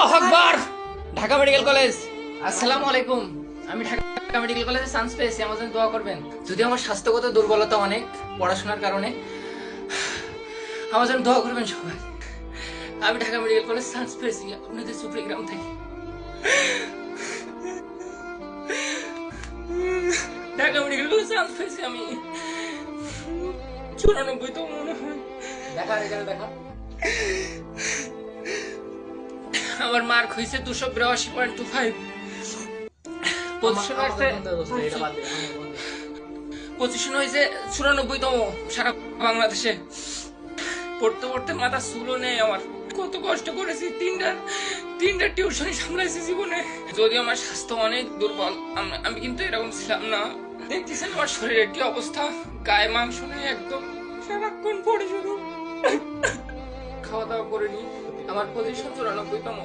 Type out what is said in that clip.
আল্লাহু আকবার। Dhaka medical college, আসসালামু আলাইকুম। আমি ঢাকা মেডিকেল কলেজে চান্স পেয়েছি, আমার জন্য দোয়া করবেন। যদি আমার স্বাস্থ্যগত দুর্বলতা অনেক পড়াশোনার কারণে, আমার জন্য দোয়া করবেন সবাই। আমি ঢাকা মেডিকেল কলেজ চান্স পেয়েছি আপনাদের চুপড়িগ্রাম থেকে। ঢাকা মেডিকেল কলেজ চান্স পেয়েছি আমি 94 তো মনে হয়। দেখা এখানে দেখা। আমার মার্ক হয়েছে 282.25। পজিশন হয়েছে 94তম সারা বাংলাদেশে। পড়তে পড়তে মাথা চুলও নেই আমার। কত কষ্ট করেছি, তিনটা টিউশনি সামলাইছি জীবনে। যদিও আমার স্বাস্থ্য অনেক দুর্বল, আমি কিন্তু এরকম ছিলাম না। দেখতেছেন আমার শরীরের কি অবস্থা, গায়ে মাংস নেই একদম, সারাক্ষণ পড়ে শুধু, খাওয়া দাওয়া করিনি। আমার পজিশন 94তম।